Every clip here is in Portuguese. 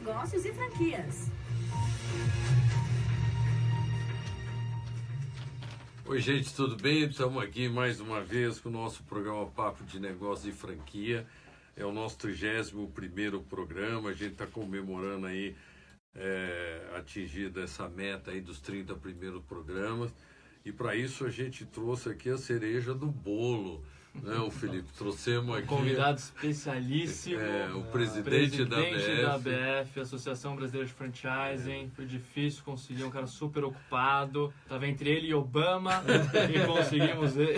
negócios e franquias. Oi, gente, tudo bem? Estamos aqui mais uma vez com o nosso programa Papo de Negócios e Franquia. É o nosso 31º programa. A gente está comemorando aí atingida essa meta aí dos 30 primeiros programas. E para isso a gente trouxe aqui a cereja do bolo, né, o Felipe? Trouxemos aqui... Convidado especialíssimo, o presidente da ABF, Associação Brasileira de Franchising. Foi difícil conseguir, um cara super ocupado. Estava entre ele e Obama e conseguimos ver.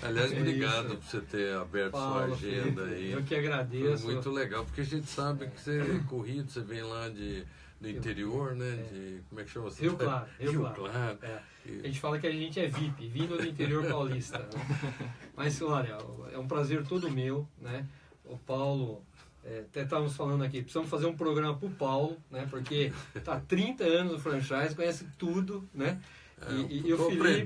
Aliás, obrigado por você ter aberto sua agenda aí. Eu que agradeço. Foi muito legal, porque a gente sabe que você é corrido, você vem lá do interior, né? De, como é que chama? Rio Claro. Rio Claro. A gente fala que a gente é VIP, vindo do interior paulista. Né? Mas, olha, é um prazer todo meu, né? O Paulo, até estávamos falando aqui, precisamos fazer um programa para o Paulo, né? Porque está há 30 anos no franchise, conhece tudo, né? E o Felipe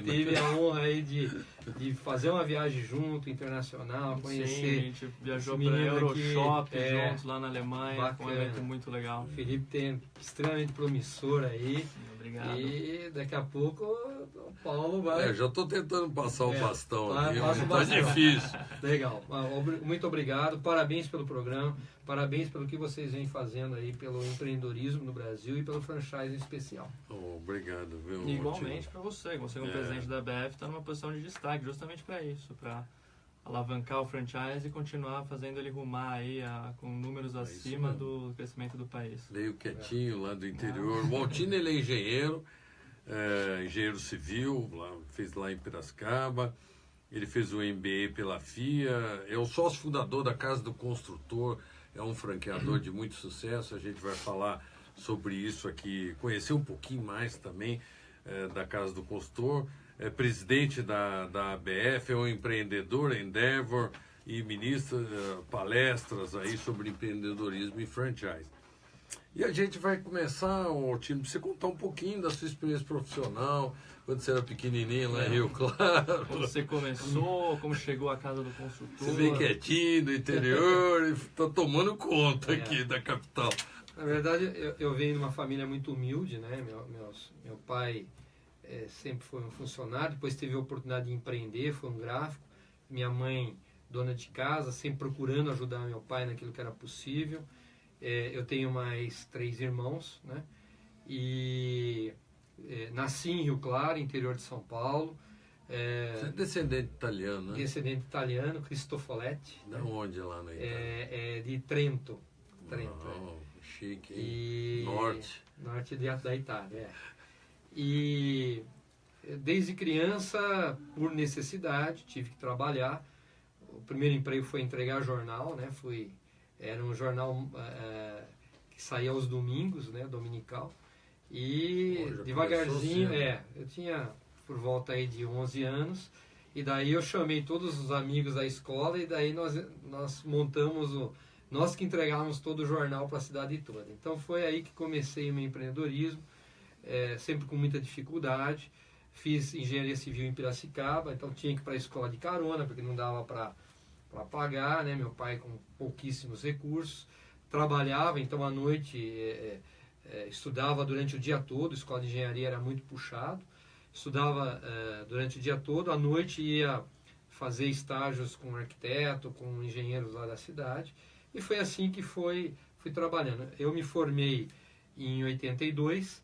teve a honra aí de fazer uma viagem junto, internacional, conhecer. Sim, a gente viajou para Euroshop juntos lá na Alemanha, bacana. Foi um evento muito legal. O Felipe tem extremamente promissor aí. Obrigado. E daqui a pouco o Paulo vai... já estou tentando passar o bastão aqui, mas tá difícil. Legal. Muito obrigado, parabéns pelo programa, parabéns pelo que vocês vêm fazendo aí pelo empreendedorismo no Brasil e pelo franchise em especial. Obrigado, viu? Igualmente para você como presidente da ABF, está numa posição de destaque justamente para isso, para alavancar o franchise e continuar fazendo ele rumar aí com números acima do crescimento do país. Veio quietinho lá do interior. O Altino, ele é engenheiro, engenheiro civil, fez lá em Piracicaba. Ele fez o MBA pela FIA, é o sócio fundador da Casa do Construtor, é um franqueador de muito sucesso. A gente vai falar sobre isso aqui, conhecer um pouquinho mais também da Casa do Construtor. É presidente da ABF, é um empreendedor, Endeavor, e ministra palestras aí sobre empreendedorismo e franchise. E a gente vai começar, Tino, pra você contar um pouquinho da sua experiência profissional, quando você era pequenininho lá em Rio Claro. Como você começou, como chegou à Casa do Construtor. Você veio quietinho do interior e está tomando conta aqui da capital. Na verdade, eu venho de uma família muito humilde, né? Meu pai sempre foi um funcionário, depois teve a oportunidade de empreender, foi um gráfico. Minha mãe, dona de casa, sempre procurando ajudar meu pai naquilo que era possível. Eu tenho mais 3 irmãos, né? E nasci em Rio Claro, interior de São Paulo. Você é descendente italiano, né? Descendente italiano, Cristofoletti. Da onde lá na Itália? De Trento. Chique, hein? Norte da Itália, E desde criança, por necessidade, tive que trabalhar. O primeiro emprego foi entregar jornal, né? Era um jornal que saía aos domingos, né? Dominical. E devagarzinho, eu tinha por volta aí de 11 anos. E daí eu chamei todos os amigos da escola e daí nós montamos nós que entregávamos todo o jornal para a cidade toda. Então foi aí que comecei o meu empreendedorismo. Sempre com muita dificuldade. Fiz engenharia civil em Piracicaba, então tinha que ir para a escola de carona, porque não dava para pagar, né? Meu pai com pouquíssimos recursos. Trabalhava, então à noite estudava durante o dia todo, a escola de engenharia era muito puxado. Estudava durante o dia todo, à noite ia fazer estágios com arquiteto, com engenheiros lá da cidade. E foi assim que fui trabalhando. Eu me formei em 82,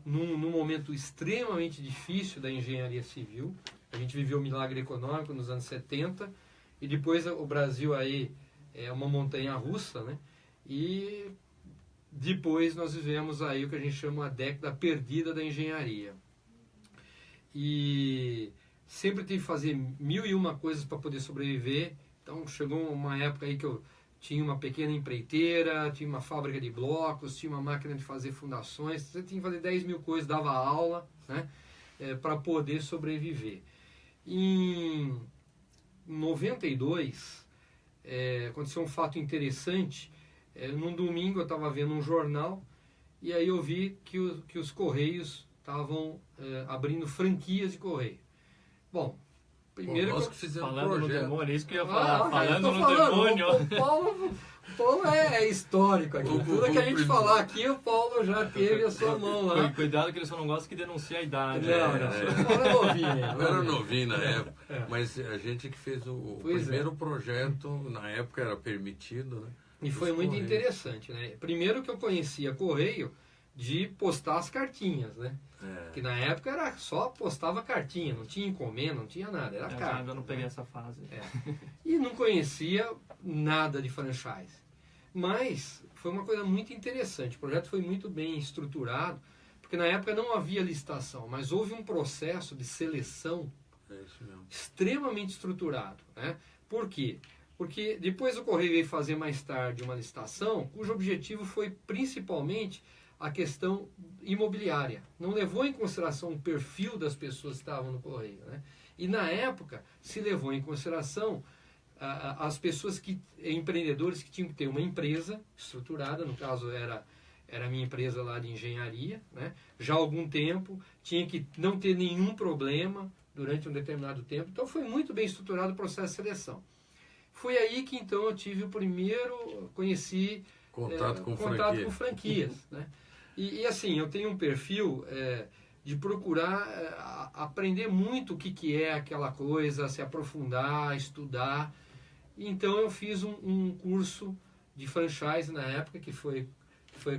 num momento extremamente difícil da engenharia civil. A gente viveu o milagre econômico nos anos 70 e depois o Brasil aí é uma montanha russa, né? E depois nós vivemos aí o que a gente chama a década perdida da engenharia. E sempre tive que fazer 1001 coisas para poder sobreviver. Então chegou uma época aí que eu tinha uma pequena empreiteira, tinha uma fábrica de blocos, tinha uma máquina de fazer fundações, você tinha que fazer 10.000 coisas, dava aula, né, para poder sobreviver. Em 92, aconteceu um fato interessante. Num domingo eu estava vendo um jornal e aí eu vi que os Correios estavam abrindo franquias de correio. Bom, primeiro nós que que fizemos Falando no projeto. demônio, isso que eu ia falar. cara, eu Falando tô no falando, demônio. O Paulo é histórico aqui. Tudo que a gente falar aqui, o Paulo já teve a sua mão lá. Cuidado que ele só não gosta que denuncie a idade. Não, o Paulo é novinho. Eu era novinho na época, É. mas a gente que fez o Pois primeiro projeto, na época era permitido, né? E foi Os muito Correios. interessante, né? Primeiro que eu conhecia Correio de postar as cartinhas, né? É. Que na época era só postava cartinha, não tinha encomenda, não tinha nada, era Eu carta. ainda não peguei né? essa fase. E não conhecia nada de franchise. Mas foi uma coisa muito interessante. O projeto foi muito bem estruturado, porque na época não havia licitação, mas houve um processo de seleção É isso mesmo. extremamente estruturado. Né? Por quê? Porque depois o Correio veio fazer mais tarde uma licitação, cujo objetivo foi principalmente a questão imobiliária. Não levou em consideração o perfil das pessoas que estavam no Correio. Né? E na época se levou em consideração as pessoas empreendedores que tinham que ter uma empresa estruturada, no caso era a minha empresa lá de engenharia, né? Já há algum tempo, tinha que não ter nenhum problema durante um determinado tempo. Então foi muito bem estruturado o processo de seleção. Foi aí que então eu tive o primeiro, conheci Contato com franquias. Né? E assim, eu tenho um perfil de procurar aprender muito o que é aquela coisa, se aprofundar, estudar. Então eu fiz um curso de franchise na época, que foi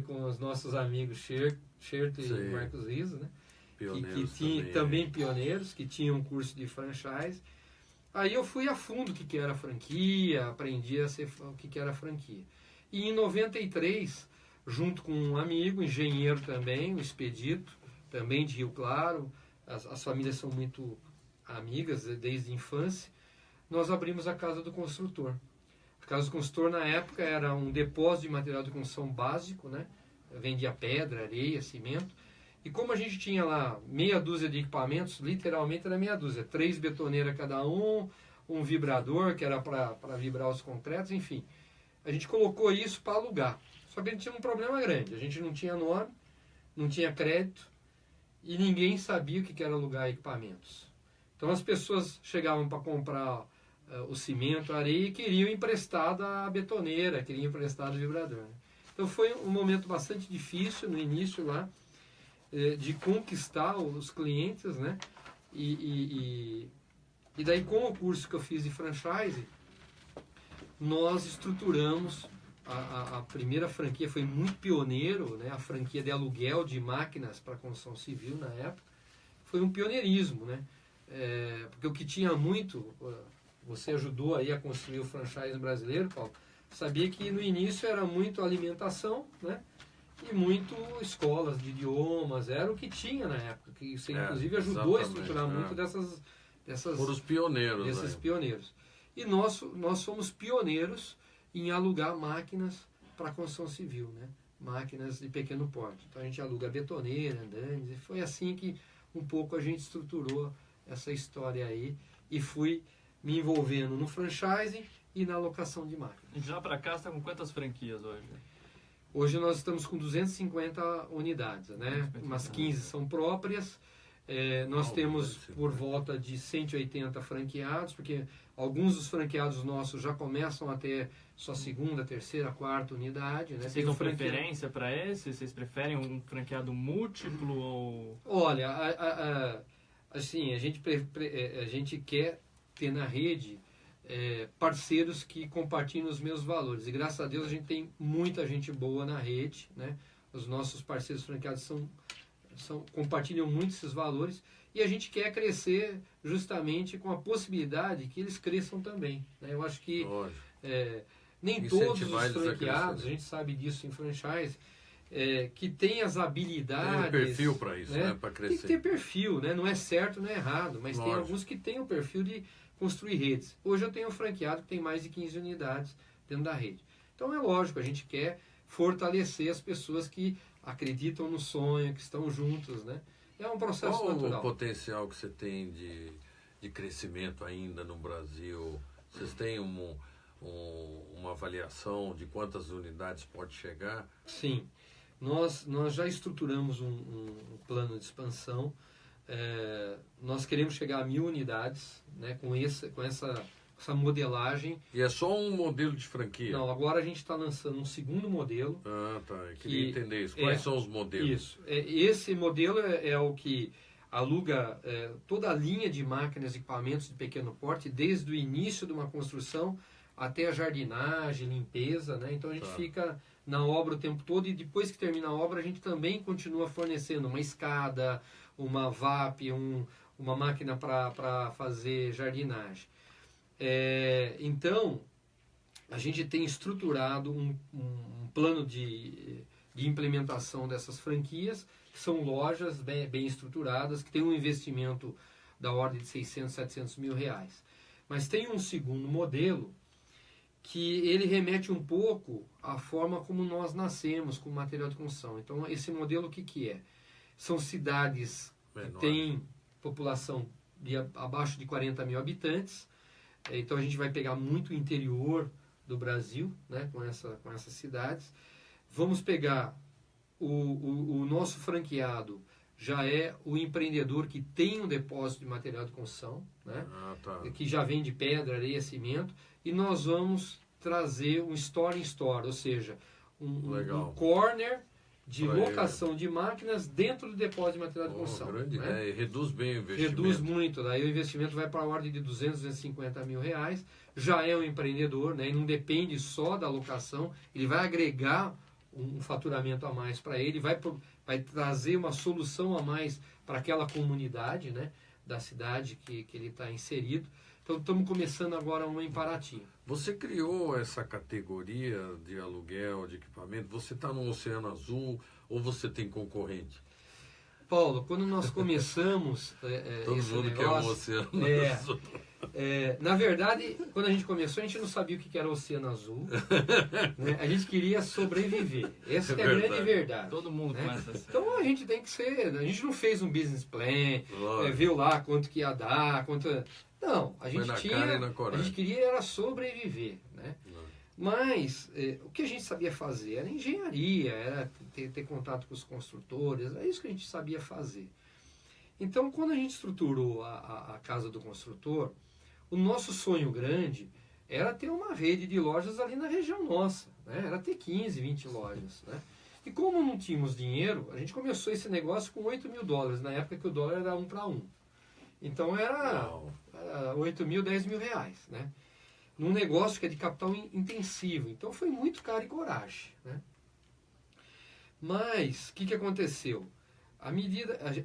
com os nossos amigos Xerto e Marcos Riso, né? Pioneiros que também pioneiros, que tinham um curso de franchise. Aí eu fui a fundo o que era franquia, aprendi o que era franquia. E em 93, junto com um amigo, engenheiro também, o Expedito, também de Rio Claro, as famílias são muito amigas desde a infância, nós abrimos a Casa do Construtor. A Casa do Construtor, na época, era um depósito de material de construção básico, né? Vendia pedra, areia, cimento. E como a gente tinha lá meia dúzia de equipamentos, literalmente era meia dúzia, 3 betoneiras cada um vibrador, que era para vibrar os concretos, enfim. A gente colocou isso para alugar. Só que a gente tinha um problema grande. A gente não tinha nome, não tinha crédito e ninguém sabia o que era alugar equipamentos. Então as pessoas chegavam para comprar o cimento, a areia e queriam emprestado a betoneira, queriam emprestado o vibrador. Né? Então foi um momento bastante difícil no início lá, de conquistar os clientes, né? E daí, com o curso que eu fiz de franchise, nós estruturamos a primeira franquia, foi muito pioneiro, né? A franquia de aluguel de máquinas para construção civil na época. Foi um pioneirismo, né? Porque o que tinha muito, você ajudou aí a construir o franchise brasileiro, Paulo, sabia que no início era muito alimentação, né? E muito escolas de idiomas, era o que tinha na época, que isso inclusive ajudou a estruturar muito dessas foram os pioneiros, desses pioneiros. E nós somos pioneiros em alugar máquinas para construção civil, né? Máquinas de pequeno porte. Então a gente aluga betoneira, andames, e foi assim que um pouco a gente estruturou essa história aí e fui me envolvendo no franchising e na locação de máquinas. E de lá para cá, você está com quantas franquias hoje? Hoje nós estamos com 250 unidades, né? Umas 15 são próprias. Nós temos por volta de 180 franqueados, porque alguns dos franqueados nossos já começam a ter sua segunda, terceira, quarta unidade. Né? Vocês dão preferência para esse? Vocês preferem um franqueado múltiplo ou... Olha, assim, a gente quer ter na rede parceiros que compartilhem os meus valores. E graças a Deus a gente tem muita gente boa na rede, né? Os nossos parceiros franqueados compartilham muito esses valores e a gente quer crescer justamente com a possibilidade que eles cresçam também. Né? Eu acho que nem todos os franqueados, a gente sabe disso em franchise, que tem as habilidades... Tem perfil para isso, né? Para crescer. Tem que ter perfil, né? Não é certo, não é errado, mas tem alguns que têm o perfil de construir redes. Hoje eu tenho um franqueado que tem mais de 15 unidades dentro da rede. Então é lógico, a gente quer fortalecer as pessoas que acreditam no sonho, que estão juntos, né? É um processo natural. Qual o potencial que você tem de crescimento ainda no Brasil? Vocês têm uma avaliação de quantas unidades pode chegar? Sim. Nós já estruturamos um plano de expansão. nós queremos chegar a 1.000 unidades, né, com essa modelagem. E é só um modelo de franquia? Não, agora a gente está lançando um segundo modelo. Ah, tá. Eu queria entender isso. Quais são os modelos? Isso. Esse modelo é o que aluga toda a linha de máquinas e equipamentos de pequeno porte, desde o início de uma construção até a jardinagem, limpeza, né? Então a gente fica na obra o tempo todo e depois que termina a obra a gente também continua fornecendo uma escada, uma VAP, uma máquina para fazer jardinagem. Então a gente tem estruturado um plano de implementação dessas franquias, que são lojas bem estruturadas, que tem um investimento da ordem de 600, 700 mil reais. Mas tem um segundo modelo que ele remete um pouco à forma como nós nascemos com o material de construção. Então, esse modelo o que é? São cidades que têm população abaixo de 40 mil habitantes. Então, a gente vai pegar muito o interior do Brasil, né, com essas cidades. Vamos pegar o nosso franqueado, já é o empreendedor que tem um depósito de material de construção, né, que já vende pedra, areia, cimento, e nós vamos trazer um store-in-store, ou seja, um corner de locação de máquinas dentro do depósito de material de construção. Grande ideia. Reduz bem o investimento. Reduz muito. Daí o investimento vai para a ordem de 200, 250 mil reais. Já é um empreendedor, né? E não depende só da locação. Ele vai agregar um faturamento a mais para ele, vai trazer uma solução a mais para aquela comunidade, né, da cidade que ele está inserido. Então estamos começando agora uma em Paraty. Você criou essa categoria de aluguel de equipamento? Você está no Oceano Azul ou você tem concorrente? Paulo, quando nós começamos todo esse mundo negócio, quer o Oceano Azul. Na verdade, quando a gente começou, a gente não sabia o que era o Oceano Azul. Né? A gente queria sobreviver. Essa é a grande verdade. Todo mundo começa assim. Então a gente tem que ser. A gente não fez um business plan, viu lá quanto que ia dar, Não, a gente queria era sobreviver, né? Mas o que a gente sabia fazer era engenharia, era ter contato com os construtores, é isso que a gente sabia fazer. Então, quando a gente estruturou a casa do construtor, o nosso sonho grande era ter uma rede de lojas ali na região nossa, né? Era ter 15, 20 lojas, né? E como não tínhamos dinheiro, a gente começou esse negócio com $8.000, na época que o dólar era 1 para 1. Então era 8 mil, 10 mil reais, né? Num negócio que é de capital intensivo. Então foi muito cara e coragem, né? Mas, o que aconteceu?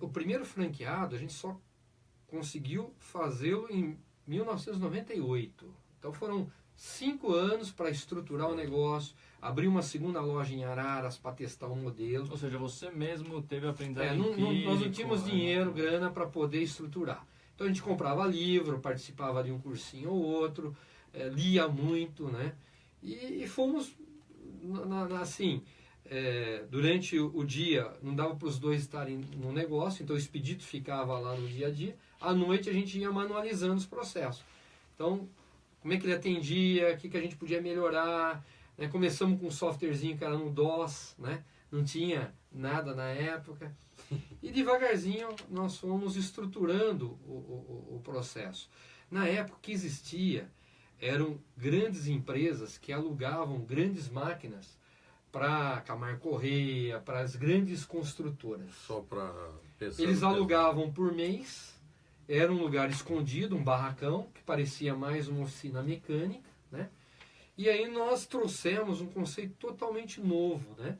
O primeiro franqueado, a gente só conseguiu fazê-lo em 1998. Então foram 5 anos para estruturar o negócio, abrir uma segunda loja em Araras para testar o modelo. Ou seja, você mesmo teve aprendizagem nós não tínhamos dinheiro, grana para poder estruturar. Então a gente comprava livro, participava de um cursinho ou outro, lia muito, né? E fomos assim, durante o dia não dava para os dois estarem no negócio, então o expedito ficava lá no dia a dia. À noite a gente ia manualizando os processos. Então, como é que ele atendia, o que a gente podia melhorar, né? Começamos com um softwarezinho que era no DOS, né? Não tinha nada na época. E devagarzinho nós fomos estruturando o processo. Na época que existia, eram grandes empresas que alugavam grandes máquinas para Camargo Correia, para as grandes construtoras. Só para pensar. Eles alugavam por mês, era um lugar escondido, um barracão, que parecia mais uma oficina mecânica, né? E aí nós trouxemos um conceito totalmente novo, né?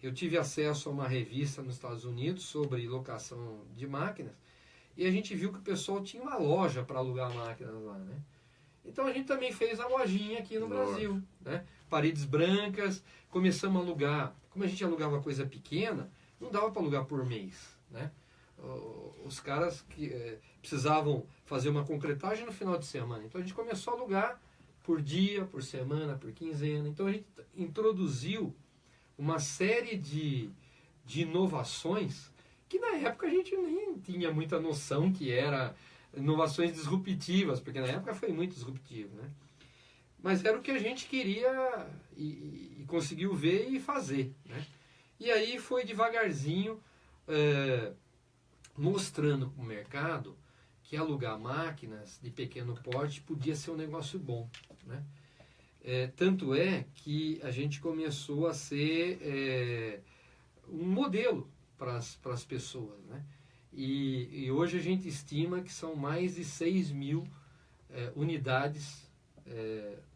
Eu tive acesso a uma revista nos Estados Unidos sobre locação de máquinas e a gente viu que o pessoal tinha uma loja para alugar máquinas lá, né? Então a gente também fez a lojinha aqui no Brasil, né? Paredes brancas, começamos a alugar. Como a gente alugava coisa pequena, não dava para alugar por mês, né? Os caras que precisavam fazer uma concretagem no final de semana. Então a gente começou a alugar por dia, por semana, por quinzena. Então a gente introduziu uma série de inovações que na época a gente nem tinha muita noção que era inovações disruptivas, porque na época foi muito disruptivo, né? Mas era o que a gente queria e conseguiu ver e fazer, né? E aí foi devagarzinho, mostrando para o mercado que alugar máquinas de pequeno porte podia ser um negócio bom, né? Tanto é que a gente começou a ser um modelo para as pessoas, né? E hoje a gente estima que são mais de 6.000 unidades,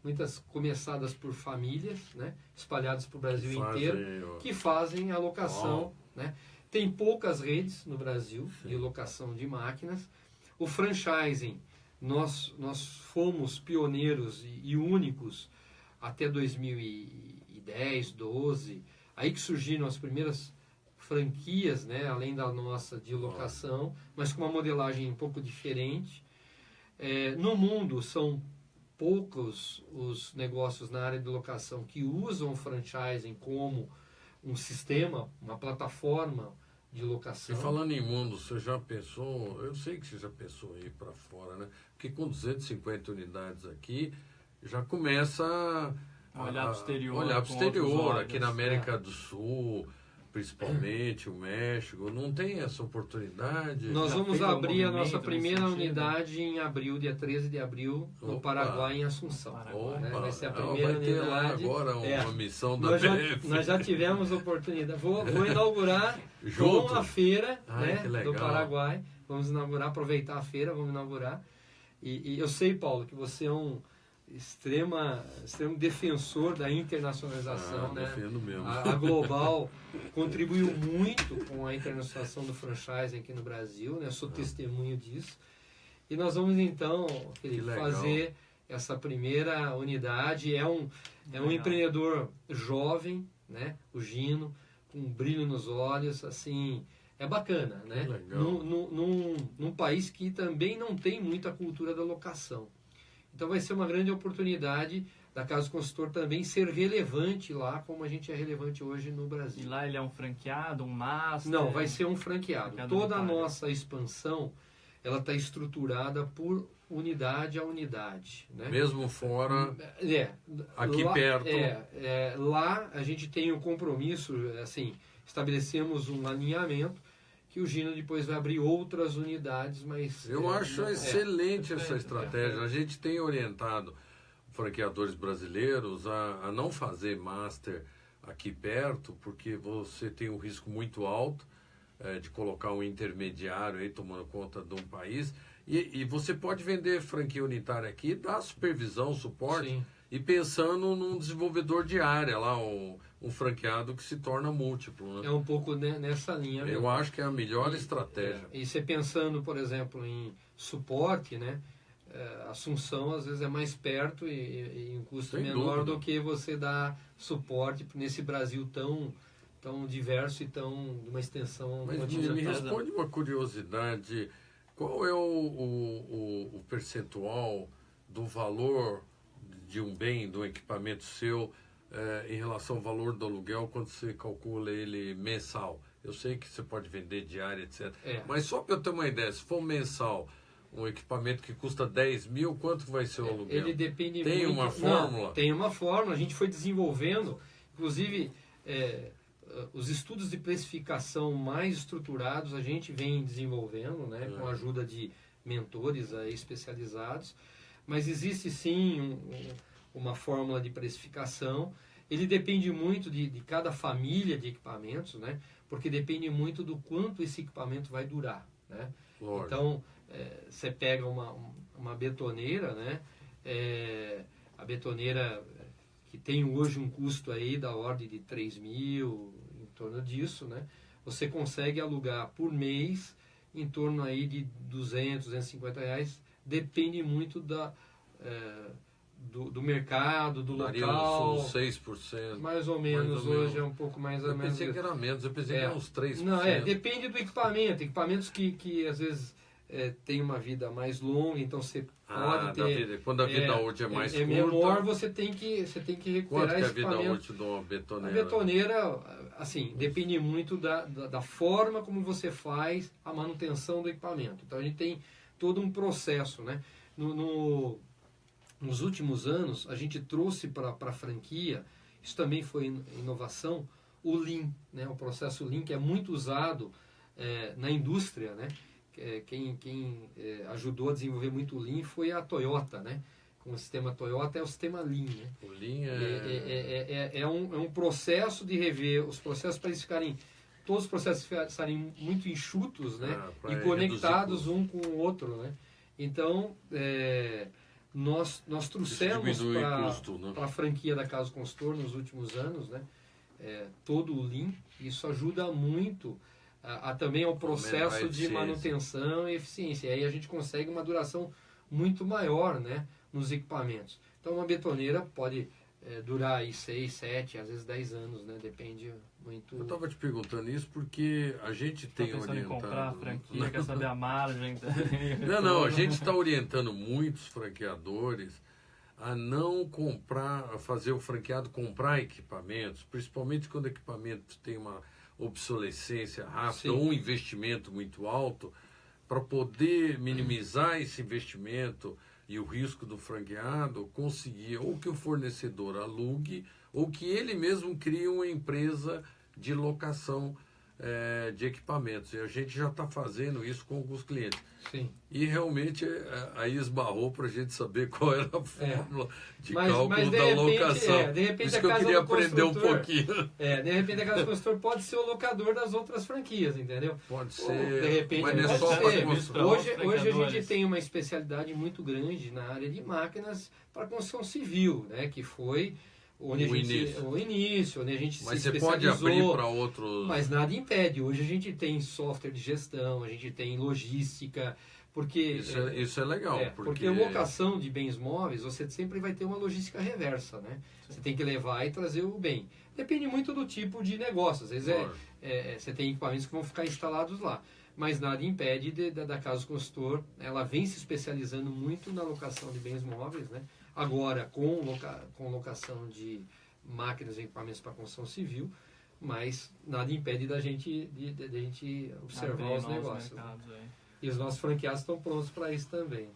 muitas começadas por famílias, né? Espalhadas para o Brasil inteiro, que fazem a locação, né? Tem poucas redes no Brasil de locação de máquinas. O franchising, nós fomos pioneiros e únicos até 2010, 12, aí que surgiram as primeiras franquias, né, além da nossa de locação, mas com uma modelagem um pouco diferente. No mundo, são poucos os negócios na área de locação que usam o franchising como um sistema, uma plataforma de locação. E falando em mundo, você já pensou, eu sei que você já pensou em ir para fora, né? Porque com 250 unidades aqui, já começa a olhar para o exterior. Olhar para o exterior, aqui na América É. do Sul, principalmente o México, não tem essa oportunidade? Nós Já vamos fez algum abrir a nossa movimento nesse primeira sentido? unidade em abril, dia 13 de abril, no Opa. Paraguai, em Assunção. Paraguai. Né? Vai ser a Vai primeira ter lá unidade. agora uma missão da Nós BF. já tivemos oportunidade. Vou inaugurar Junto? com a feira, Ai, né, que legal. do Paraguai. Vamos inaugurar, aproveitar a feira, vamos inaugurar. E eu sei, Paulo, que você é um extremo defensor da internacionalização, né? Defendo mesmo. A Global contribuiu muito com a internacionalização do franchising aqui no Brasil, né? Eu sou testemunho disso. E nós vamos então, Felipe, legal. fazer essa primeira unidade. É um empreendedor jovem, né? O Gino, com um brilho nos olhos, assim, é bacana, né? Que legal. Num país que também não tem muita cultura da locação. Então vai ser uma grande oportunidade da Casa do Consultor também ser relevante lá, como a gente é relevante hoje no E Brasil. lá ele é um franqueado, um master? Não, vai ser um franqueado. Franqueado Toda a unitário. nossa expansão, ela está estruturada por unidade a unidade, né? Mesmo fora, aqui lá, perto. Lá a gente tem um compromisso, assim, estabelecemos um alinhamento que o Gino depois vai abrir outras unidades, mas... Eu acho excelente essa estratégia. A gente tem orientado franqueadores brasileiros a não fazer master aqui perto, porque você tem um risco muito alto de colocar um intermediário aí tomando conta de um país. E você pode vender franquia unitária aqui, dar supervisão, suporte, Sim. e pensando num desenvolvedor de área lá, um franqueado que se torna múltiplo. Né? É um pouco nessa linha mesmo. Eu acho que é a melhor estratégia. E você pensando, por exemplo, em suporte, né? Assunção às vezes é mais perto e um custo Sem menor dúvida. do que você dar suporte nesse Brasil tão diverso e tão de uma extensão. Mas me responde uma curiosidade, qual é o percentual do valor de um bem, de um equipamento seu, em relação ao valor do aluguel quando você calcula ele mensal? Eu sei que você pode vender diária, etc. Mas só para eu ter uma ideia, se for mensal, um equipamento que custa 10 mil, quanto vai ser o aluguel? Ele depende Tem muito... uma fórmula? Não, tem uma fórmula, a gente foi desenvolvendo, inclusive os estudos de precificação mais estruturados a gente vem desenvolvendo, né, com a ajuda de mentores aí especializados, mas existe sim uma fórmula de precificação. Ele depende muito de cada família de equipamentos, né, porque depende muito do quanto esse equipamento vai durar, né? Lógico. Então, você pega uma betoneira, né? A betoneira que tem hoje um custo aí da ordem de 3 mil, em torno disso, né? Você consegue alugar por mês em torno aí de 200, 250 reais, depende muito do mercado, do Daria local. uns 6%. Mais ou menos, mais ou hoje menos. é um pouco mais ou Eu menos. pensei que era menos, eu pensei que era uns 3%. Não, depende do equipamento. Equipamentos que às vezes tem uma vida mais longa, então você pode ter... Quando a vida útil é mais curta... menor, você tem que recuperar Quanto que é a esse vida equipamento. útil de uma betoneira? A betoneira, assim, depende muito da forma como você faz a manutenção do equipamento. Então a gente tem todo um processo, né? Nos últimos anos, a gente trouxe para a franquia, isso também foi inovação, o Lean, né? O processo Lean, que é muito usado na indústria, né? Quem ajudou a desenvolver muito o Lean foi a Toyota, né? Com o sistema Toyota é o sistema Lean, né? O Lean É um processo de rever os processos para eles ficarem, todos os processos ficarem muito enxutos, né? E conectados um com o outro, né? Então, nós trouxemos para a franquia da Casa Consultor nos últimos anos, né? Todo o Lean. Isso ajuda muito também ao processo de manutenção e eficiência. E aí a gente consegue uma duração muito maior, né, nos equipamentos. Então uma betoneira pode durar aí 6, 7, às vezes 10 anos, né? Depende muito. Eu estava te perguntando isso porque a gente tem orientado... em comprar a franquia, quer saber a margem. Não, a gente está orientando muitos franqueadores a não comprar, a fazer o franqueado comprar equipamentos, principalmente quando o equipamento tem uma obsolescência rápida ou um investimento muito alto, para poder minimizar esse investimento e o risco do franqueado, conseguir ou que o fornecedor alugue ou que ele mesmo crie uma empresa de locação de equipamentos. E a gente já está fazendo isso com alguns clientes. Sim. E realmente aí esbarrou para a gente saber qual era a fórmula de cálculo da locação. De repente, isso que eu queria aprender um pouquinho. De repente a Casa Consultor pode ser o locador das outras franquias, entendeu? Pode ser. Ou, de repente, mas não é só hoje a gente tem uma especialidade muito grande na área de máquinas para construção civil, né? Que foi o início, onde a gente mas se especializou. Mas você pode abrir para outros... Mas nada impede. Hoje a gente tem software de gestão, a gente tem logística, porque... Isso é legal. Porque locação de bens móveis, você sempre vai ter uma logística reversa, né? Você tem que levar e trazer o bem. Depende muito do tipo de negócio. Às vezes você tem equipamentos que vão ficar instalados lá. Mas nada impede da Casa Consultor, ela vem se especializando muito na locação de bens móveis, né? Agora com locação de máquinas e equipamentos para construção civil, mas nada impede da gente observar os negócios. E os nossos franqueados estão prontos para isso também.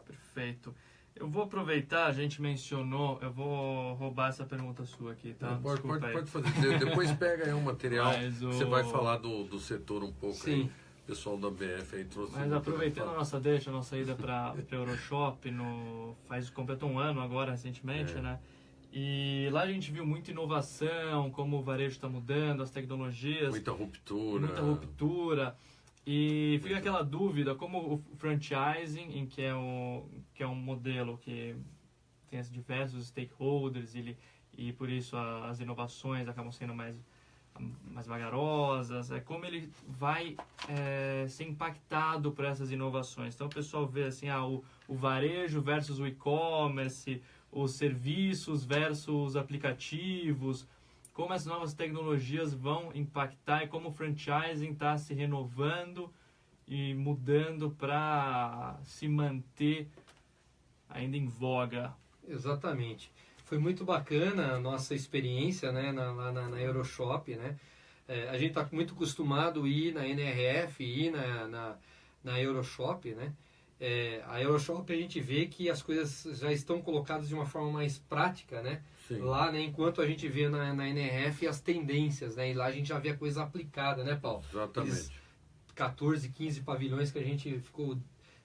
Perfeito. Eu vou aproveitar, a gente mencionou, eu vou roubar essa pergunta sua aqui, tá? Pode fazer. Depois pega aí um material, você vai falar do setor um pouco. Sim. Aí. O pessoal da BF aí trouxe... Mas aproveitando a nossa ida para o Euroshop, completou um ano agora, recentemente, né? E lá a gente viu muita inovação, como o varejo está mudando, as tecnologias... Muita ruptura. E fica aquela dúvida, como o franchising, que é um modelo que tem diversos stakeholders, e por isso as inovações acabam sendo mais vagarosas, como ele vai ser impactado por essas inovações. Então o pessoal vê assim, o varejo versus o e-commerce, os serviços versus aplicativos, como as novas tecnologias vão impactar e como o franchising está se renovando e mudando para se manter ainda em voga. Exatamente. Foi muito bacana a nossa experiência, né, lá na Euroshop, né? A gente está muito acostumado a ir na NRF, ir na Euroshop, né? A Euroshop a gente vê que as coisas já estão colocadas de uma forma mais prática, né? Sim. Lá, né, enquanto a gente vê na NRF as tendências, né? E lá a gente já vê a coisa aplicada, né, Paulo? Exatamente. Aqueles 14, 15 pavilhões que a gente ficou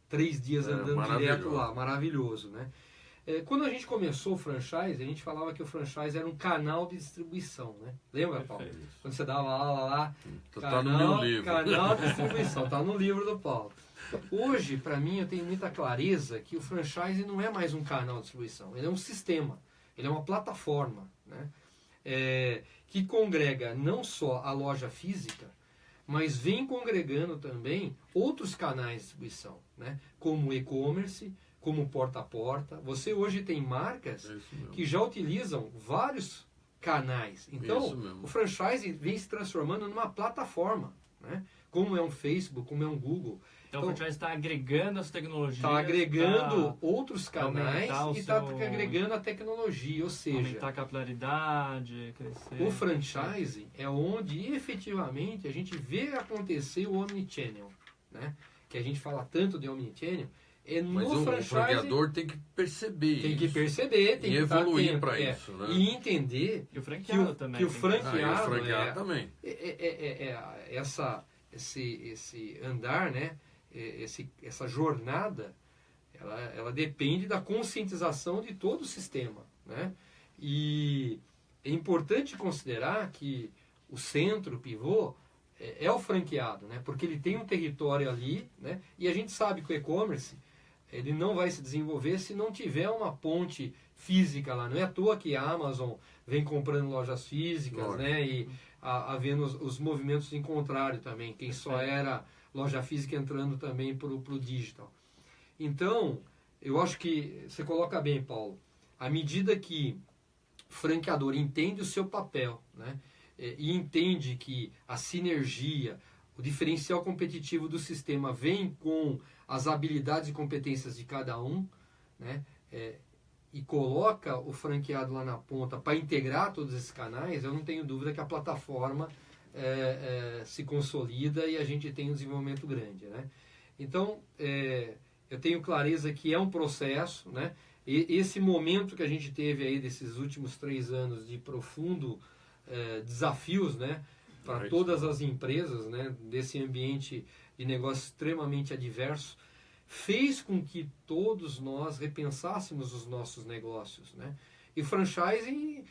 3 dias andando direto lá, maravilhoso, né? Quando a gente começou o franchise, a gente falava que o franchise era um canal de distribuição, né? Lembra, Paulo? Quando você dava aula lá, tá no meu livro. Canal de distribuição, tá no livro do Paulo. Hoje, para mim, eu tenho muita clareza que o franchise não é mais um canal de distribuição, ele é um sistema, ele é uma plataforma, né? Que congrega não só a loja física, mas vem congregando também outros canais de distribuição, né? Como o e-commerce, como porta a porta. Você hoje tem marcas que já utilizam vários canais. Então, o franchise vem se transformando numa plataforma, né? Como é um Facebook, como é um Google. Então o franchise está agregando as tecnologias. Está agregando outros canais e está agregando a tecnologia, ou seja... Aumentar a capilaridade, crescer... O franchise é onde efetivamente a gente vê acontecer o omnichannel, né? Que a gente fala tanto de omnichannel. Mas o franqueador tem que perceber isso. Tem que perceber, tem que evoluir para isso, né? E entender e o franqueado também. Que o franqueado, também. esse andar, né? Essa jornada, ela depende da conscientização de todo o sistema, né? E é importante considerar que o centro, o pivô, é o franqueado, né? Porque ele tem um território ali, né? E a gente sabe que o e-commerce ele não vai se desenvolver se não tiver uma ponte física lá. Não é à toa que a Amazon vem comprando lojas físicas, né? E havendo os movimentos em contrário também. Quem só era loja física entrando também para o digital. Então, eu acho que você coloca bem, Paulo. À medida que o franqueador entende o seu papel, né? E entende que a sinergia, o diferencial competitivo do sistema vem com as habilidades e competências de cada um, né? E coloca o franqueado lá na ponta para integrar todos esses canais, eu não tenho dúvida que a plataforma se consolida e a gente tem um desenvolvimento grande, né? Então, eu tenho clareza que é um processo, né? E esse momento que a gente teve aí desses últimos 3 anos de profundo desafios, né? Para todas as empresas, né? Desse ambiente de negócio extremamente adverso, fez com que todos nós repensássemos os nossos negócios, né? E o franchising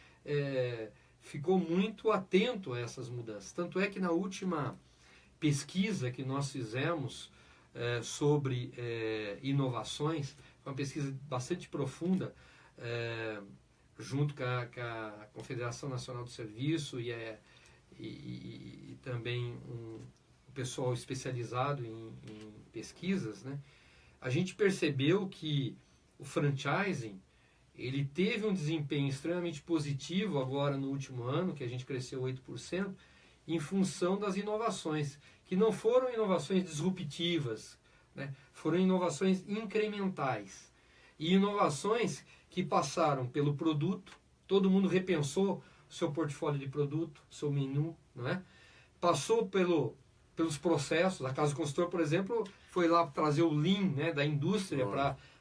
ficou muito atento a essas mudanças. Tanto é que na última pesquisa que nós fizemos sobre inovações, foi uma pesquisa bastante profunda, junto com a Confederação Nacional do Serviço e também um pessoal especializado em pesquisas, né? A gente percebeu que o franchising ele teve um desempenho extremamente positivo agora no último ano, que a gente cresceu 8%, em função das inovações, que não foram inovações disruptivas, né? Foram inovações incrementais. E inovações que passaram pelo produto, todo mundo repensou o seu portfólio de produto, seu menu, não é? Passou pelos processos, a Casa Consultor, por exemplo, foi lá trazer o Lean, né, da indústria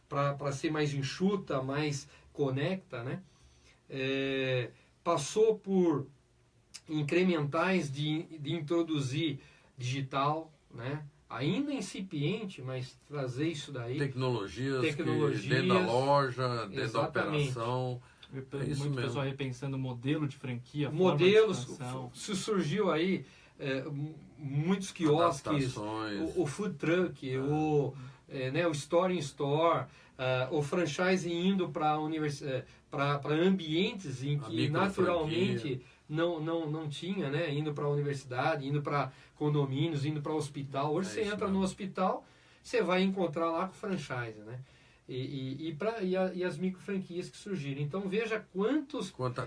para ser mais enxuta, mais conecta, né? Passou por incrementais de introduzir digital, né? Ainda incipiente, mas trazer isso daí. Tecnologias. Dentro da loja, dentro exatamente. Da operação. Muito pessoal repensando o modelo de franquia, modelos, surgiu aí muitos quiosques, o food truck, o store in store, o franchising indo para ambientes em que naturalmente não tinha, né? Indo para a universidade, indo para condomínios, indo para hospital. Hoje você entra no hospital, você vai encontrar lá com franchise, né? E as micro franquias que surgiram. Então veja quanta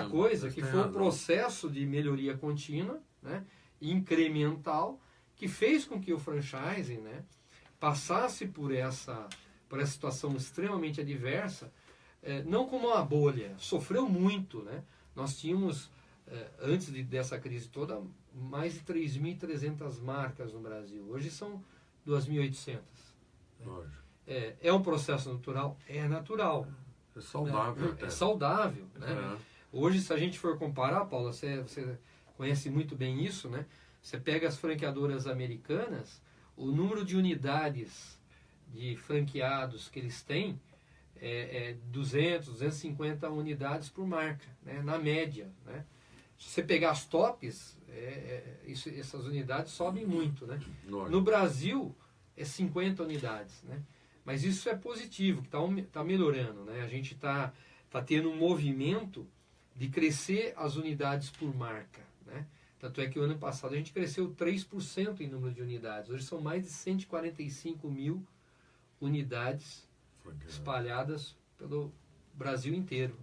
coisa que foi um processo de melhoria contínua, né? Incremental, que fez com que o franchising, né? Passasse por essa situação extremamente adversa, não como uma bolha, sofreu muito, né? Nós tínhamos, antes dessa crise toda, mais de 3.300 marcas no Brasil. Hoje são 2.800. Né? É um processo natural? É natural. É saudável. É saudável. Né? Hoje, se a gente for comparar, Paula, você conhece muito bem isso, né? Você pega as franqueadoras americanas, o número de unidades de franqueados que eles têm 200, 250 unidades por marca, né? Na média, né? Se você pegar as tops, essas unidades sobem muito, né? No Brasil, 50 unidades, né? Mas isso é positivo, que está melhorando, né? A gente está tendo um movimento de crescer as unidades por marca, né? Tanto é que o ano passado a gente cresceu 3% em número de unidades. Hoje são mais de 145 mil unidades espalhadas pelo Brasil inteiro.